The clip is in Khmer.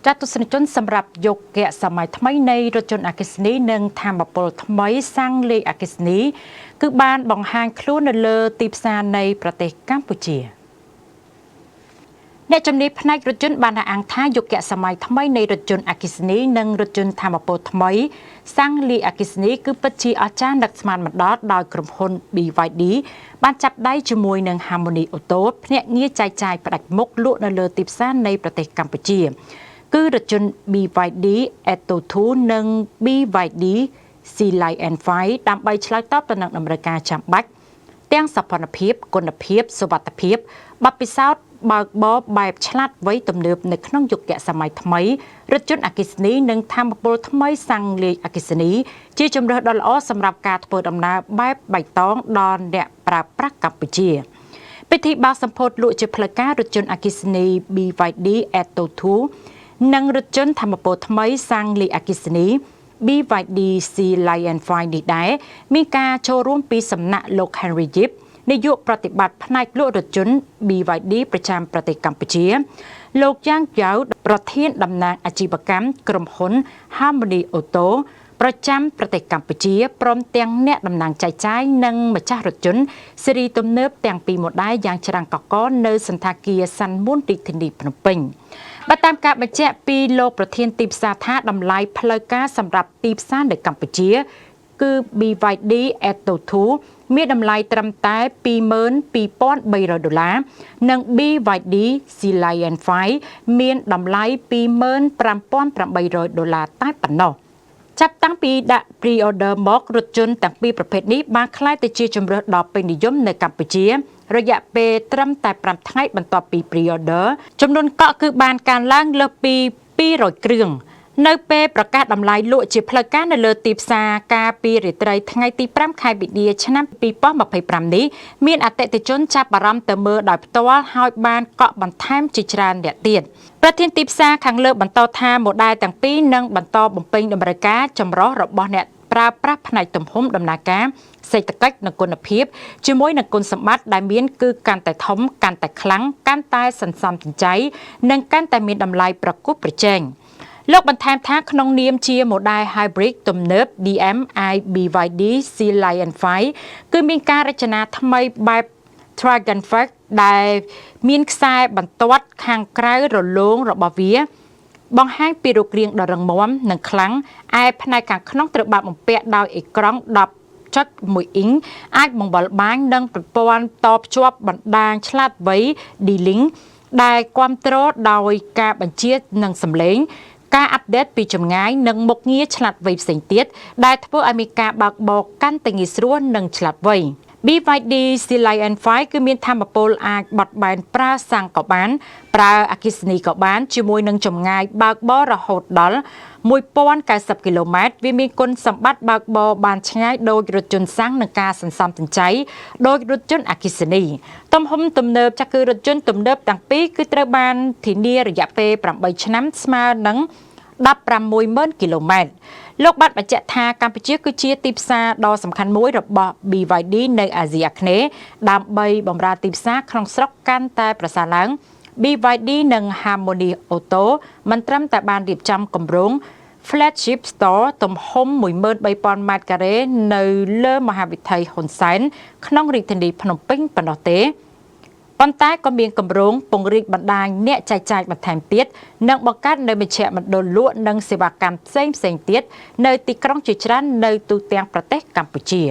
ចាត់ទស្សនិកជនសម្រាប់យកគៈសម័យថ្មីនៃរថយន្តអគ្គិសនីនិងថាមពលថ្មីសាំងលេខអគ្គិសនីគឺបានបង្ហាញខ្លួននៅលើទីផ្សារនៃប្រទេសកម្ពុជាអ្នកជំនាញផ្នែករថយន្តបានអះអាងថាយកគៈសម័យថ្មីនៃរថយន្តអគ្គិសនីនិងរថយន្តថាមពលថ្មីសាំងលេខអគ្គិសនីគឺពិតជាអស្ចារ្យនឹកស្មានមិនដល់ដោយក្រុមហ៊ុន BYD បានចាប់ដៃជាមួយនឹង Harmony Auto ភ្នាក់ងារចែកចាយផ្ដាច់មុខលក់នៅលើទីផ្សារនៃប្រទេសកម្ពុជាគឺរថយន្ត BYD Atto 2 និង BYD Sea Lion 5ដើម្បីឆ្លើយតបទៅនឹងតម្រូវការចាំបាច់ទាំងសោភ័ណភាពគុណភាពសុវត្ថិភាពបទពិសោធន៍បើកបរបែបឆ្លាតវៃទំនើបនៅក្នុងយុគសម័យថ្មីរថយន្តអគ្គិសនីនិងថាមពលថ្មីសាំងលេខអគ្គិសនីជាជម្រើសដ៏ល្អសម្រាប់ការធ្វើដំណើរបែបបៃតងដល់អ្នកប្រើប្រាស់កម្ពុជាពិធីបើកសម្ពោធលក់ជាផ្លូវការរថយន្តអគ្គិសនី BYD Atto 2និងរថយន្តថាមពលថ្មីសាំងលេខអគ្គិសនី BYD Sea Lion 5នេះដែរមានការចូលរួមពីសំណាក់លោក Henry Yip នាយកប្រតិបត្តិផ្នែកលក់រថយន្ត BYD ប្រចាំប្រទេសកម្ពុជាលោកយ៉ាងយ៉ាវប្រធានតំណាងអាជីវកម្មក្រុមហ៊ុន Harmony Auto ប្រចាំប្រទេសកម្ពុជាព្រមទាំងអ្នកតំណាងចែកចាយនិងម្ចាស់រថយន្តស៊េរីទំនើបទាំងពីរម៉ូដែលយ៉ាងច្រើនកកនៅសន្តាគារសាន់មុនរាជធានីភ្នំពេញបើតាមការបញ្ជាក់ពីលោកប្រធានទីផ្សារថាតម្លៃផ្លូវការសម្រាប់ទីផ្សារនៅកម្ពុជាគឺ BYD Atto 2មានតម្លៃត្រឹមតែ$22,300 និង BYD Sea Lion 5មានតម្លៃ$25,800 តែប៉ុណ្ណោះចាប់តាំងពីដាក់ pre-order មករថយន្តទាំងពីរប្រភេទនេះបានក្លាយទៅជាជម្រើសដ៏ពេញនិយមនៅកម្ពុជារយៈពេលត្រឹមតែ5ថ្ងៃបន្ទាប់ពី pre-order ចំនួនកក់គឺបានកើនឡើងលើសពី200គ្រឿងនៅពេលប្រកាសតម្លៃលក់ជាផ្លូវការនៅលើទីផ្សារការពីរាត្រីថ្ងៃទី5ខែវិច្ឆិកាឆ្នាំ2025នេះមានអតិថិជនចាប់អារម្មណ៍ទៅមើលដោយផ្ទាល់ហើយបានកក់បន្ថែមជាច្រើនអ្នកទៀតប្រធានទីផ្សារខាងលើបន្តថាម៉ូដែលទាំងពីរនឹងបន្តបំពេញតម្រូវការចម្រុះរបស់អ្នកប្រើប្រាស់ផ្នែកទំហំដំណើរការសេដ្ឋកិច្ចនិងគុណភាពជាមួយនឹងគុណសម្បត្តិដែលមានគឺកាន់តែធំកាន់តែខ្លាំងកាន់តែសន្សំសំចៃនិងកាន់តែមានតម្លៃប្រកួតប្រជែងលោកបន្ថែមថាក្នុងនាមជាម៉ូដែល Hybrid ទំនើប DM-i BYD Sea Lion 5គឺមានការរចនាថ្មីបែប Dragonfly ដែលមានខ្សែបន្ទាត់ខាងក្រៅរលោងរបស់វាបង្ហាញពីរូបរាងដ៏រឹងមាំនិងខ្លាំងឯផ្នែកខាងក្នុងត្រូវបានបំពាក់ដោយអេក្រង់10.1 អ៊ីងអាចបង្វិលបាននិងប្រព័ន្ធតភ្ជាប់បណ្ដាញឆ្លាតវៃ D-Link ដែលគ្រប់គ្រងដោយការបញ្ជានិងសំឡេងការអាប់ដេតពីចម្ងាយនិងមុខងារឆ្លាតវៃផ្សេងទៀតដែលធ្វើឲ្យមានការបើកបរកាន់តែងាយស្រួលនិងឆ្លាតវៃ BYD Sea Lion 5គឺមានថាមពលអាចបត់បែនប្រើសាំងក៏បានប្រើអគ្គិសនីក៏បានជាមួយនឹងចម្ងាយបើកបររហូតដល់1090គីឡូម៉ែត្រវាមានគុណសម្បត្តិបើកបរបានឆ្ងាយដោយរថយន្តសាំងនិងការសន្សំសំចៃដោយរថយន្តអគ្គិសនីទំហំទំនើបចាស់គឺរថយន្តទំនើបទាំងពីរគឺត្រូវបានធានារយៈពេល8ឆ្នាំស្មើនឹង16,000គីឡូម៉ែត្រលោកបានបញ្ជាក់ថាកម្ពុជាគឺជាទីផ្សារដ៏សំខាន់មួយរបស់ BYD នៅអាស៊ីអាគ្នេយ៍ដើម្បីបម្រើទីផ្សារក្នុងស្រុកកាន់តែប្រសើរឡើង BYD និង Harmony Auto មិនត្រឹមតែបានរៀបចំគម្រោង Flagship Store ទំហំ 13,000 ម៉ែត្រការ៉េនៅលើមហាវិថីហ៊ុនសែនក្នុងរាជធានីភ្នំពេញប៉ុណ្ណោះទេប៉ុន្តែក៏មានគម្រោងពង្រីកបណ្ដាញអ្នកចែកចាយបន្ថែមទៀតនិងបង្កើតនៅមជ្ឈមណ្ឌលលក់និងសេវាកម្មផ្សេងៗទៀតនៅទីក្រុងជាច្រើននៅទូទាំងប្រទេសកម្ពុជា